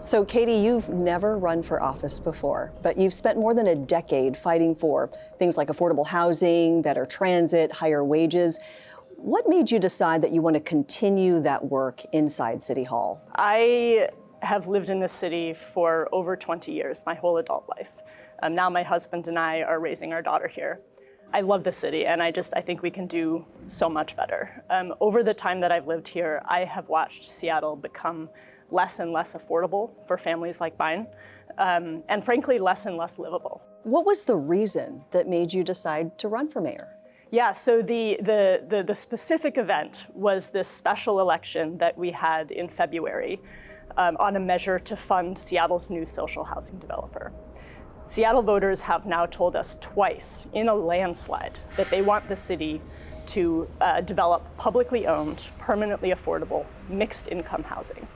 So Katie, you've never run for office before, but you've spent more than a decade fighting for things like affordable housing, better transit, higher wages. What made you decide that you want to continue that work inside City Hall? I have lived in this city for over 20 years, my whole adult life. Now my husband and I are raising our daughter here. I love the city, and I think we can do so much better. Over the time that I've lived here, I have watched Seattle become less and less affordable for families like mine, and frankly, less and less livable. What was the reason that made you decide to run for mayor? Yeah, so the specific event was this special election that we had in February on a measure to fund Seattle's new social housing developer. Seattle voters have now told us twice in a landslide that they want the city to develop publicly owned, permanently affordable, mixed income housing.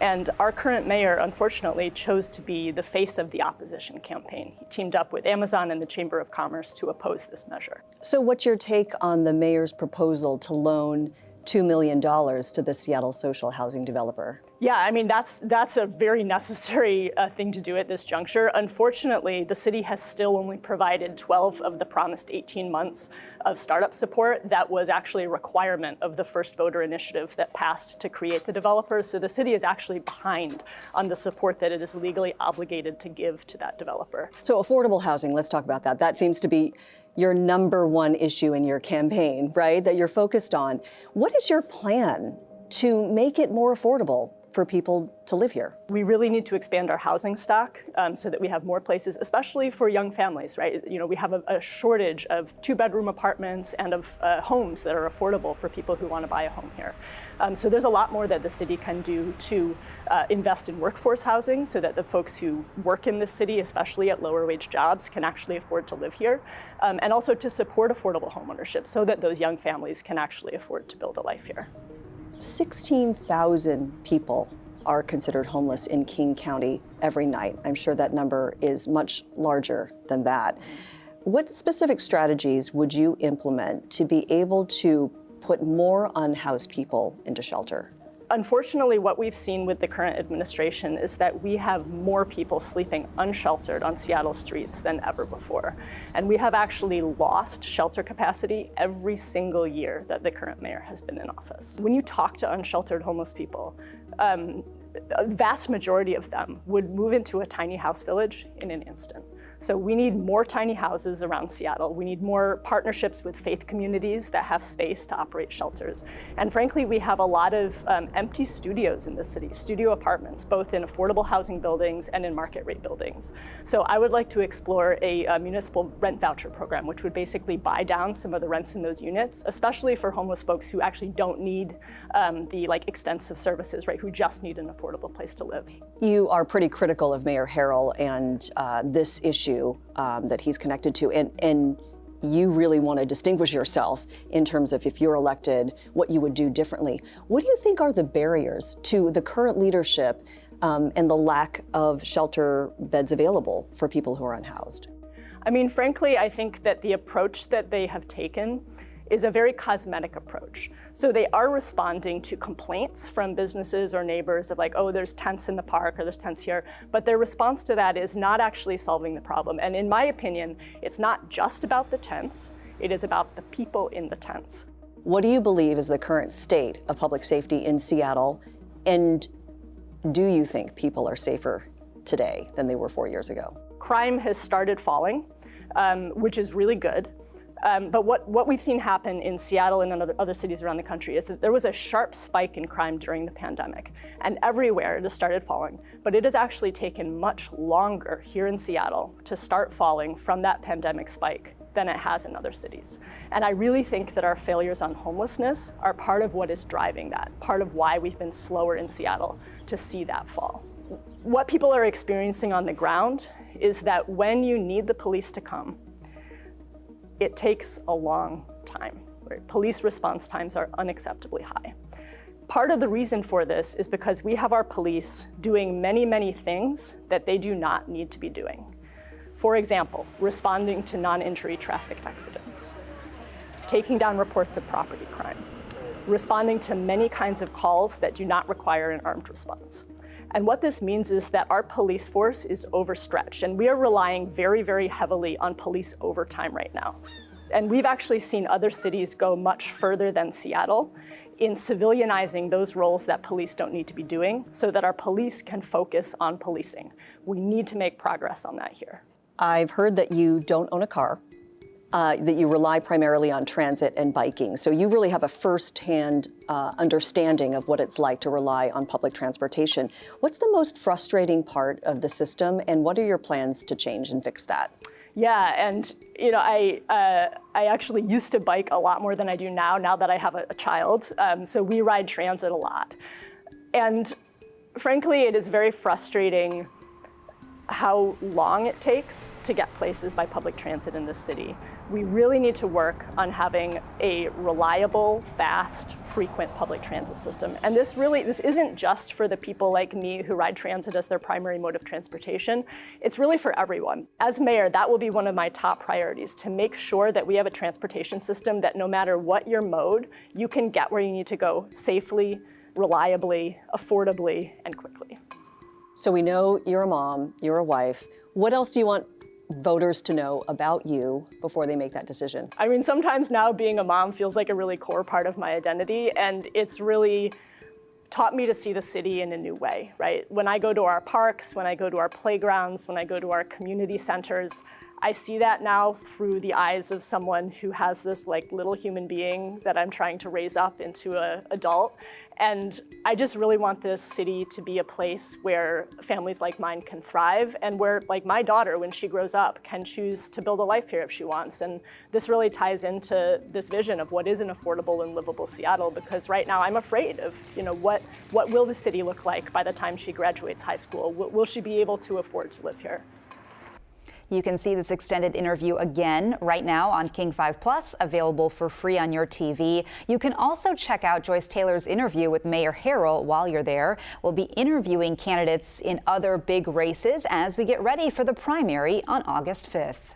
And our current mayor, unfortunately, chose to be the face of the opposition campaign. He teamed up with Amazon and the Chamber of Commerce to oppose this measure. So what's your take on the mayor's proposal to loan $2 million to the Seattle social housing developer? Yeah, I mean, that's a very necessary thing to do at this juncture. Unfortunately, the city has still only provided 12 of the promised 18 months of startup support. That was actually a requirement of the first voter initiative that passed to create the developers. So the city is actually behind on the support that it is legally obligated to give to that developer. So affordable housing, let's talk about that. That seems to be your number one issue in your campaign, right, that you're focused on. What is your plan to make it more affordable for people to live here? We really need to expand our housing stock so that we have more places, especially for young families, right? You know, we have a shortage of 2-bedroom apartments and of homes that are affordable for people who want to buy a home here. So there's a lot more that the city can do to invest in workforce housing so that the folks who work in this city, especially at lower wage jobs, can actually afford to live here, and also to support affordable homeownership so that those young families can actually afford to build a life here. 16,000 people are considered homeless in King County every night. I'm sure that number is much larger than that. What specific strategies would you implement to be able to put more unhoused people into shelter? Unfortunately, what we've seen with the current administration is that we have more people sleeping unsheltered on Seattle streets than ever before. And we have actually lost shelter capacity every single year that the current mayor has been in office. When you talk to unsheltered homeless people, a vast majority of them would move into a tiny house village in an instant. So we need more tiny houses around Seattle. We need more partnerships with faith communities that have space to operate shelters. And frankly, we have a lot of empty studios in the city, studio apartments, both in affordable housing buildings and in market rate buildings. So I would like to explore a municipal rent voucher program, which would basically buy down some of the rents in those units, especially for homeless folks who actually don't need the extensive services, right, who just need an affordable place to live. You are pretty critical of Mayor Harrell and this issue that he's connected to, and you really want to distinguish yourself in terms of, if you're elected, what you would do differently. What do you think are the barriers to the current leadership and the lack of shelter beds available for people who are unhoused? I mean, frankly, I think that the approach that they have taken is a very cosmetic approach. So they are responding to complaints from businesses or neighbors of like, oh, there's tents in the park or there's tents here, but their response to that is not actually solving the problem. And in my opinion, it's not just about the tents, it is about the people in the tents. What do you believe is the current state of public safety in Seattle? And do you think people are safer today than they were 4 years ago? Crime has started falling, which is really good. But what we've seen happen in Seattle and in other cities around the country is that there was a sharp spike in crime during the pandemic, and everywhere it has started falling. But it has actually taken much longer here in Seattle to start falling from that pandemic spike than it has in other cities. And I really think that our failures on homelessness are part of what is driving that, part of why we've been slower in Seattle to see that fall. What people are experiencing on the ground is that when you need the police to come, it takes a long time. Right? Police response times are unacceptably high. Part of the reason for this is because we have our police doing many, many things that they do not need to be doing. For example, responding to non-injury traffic accidents, taking down reports of property crime, responding to many kinds of calls that do not require an armed response. And what this means is that our police force is overstretched, and we are relying very, very heavily on police overtime right now. And we've actually seen other cities go much further than Seattle in civilianizing those roles that police don't need to be doing so that our police can focus on policing. We need to make progress on that here. I've heard that you don't own a car, that you rely primarily on transit and biking. So you really have a firsthand understanding of what it's like to rely on public transportation. What's the most frustrating part of the system, and what are your plans to change and fix that? Yeah, and I actually used to bike a lot more than I do now that I have a child. So we ride transit a lot. And frankly, it is very frustrating how long it takes to get places by public transit in this city. We really need to work on having a reliable, fast, frequent public transit system. And this isn't just for the people like me who ride transit as their primary mode of transportation. It's really for everyone. As mayor, that will be one of my top priorities, to make sure that we have a transportation system that no matter what your mode, you can get where you need to go safely, reliably, affordably, and quickly. So we know you're a mom, you're a wife. What else do you want voters to know about you before they make that decision? I mean, sometimes now being a mom feels like a really core part of my identity, and it's really taught me to see the city in a new way, right? When I go to our parks, when I go to our playgrounds, when I go to our community centers, I see that now through the eyes of someone who has this little human being that I'm trying to raise up into an adult. And I just really want this city to be a place where families like mine can thrive, and where, like my daughter, when she grows up, can choose to build a life here if she wants. And this really ties into this vision of what is an affordable and livable Seattle, because right now I'm afraid of, what will the city look like by the time she graduates high school? Will she be able to afford to live here? You can see this extended interview again right now on King 5 Plus, available for free on your TV. You can also check out Joyce Taylor's interview with Mayor Harrell while you're there. We'll be interviewing candidates in other big races as we get ready for the primary on August 5th.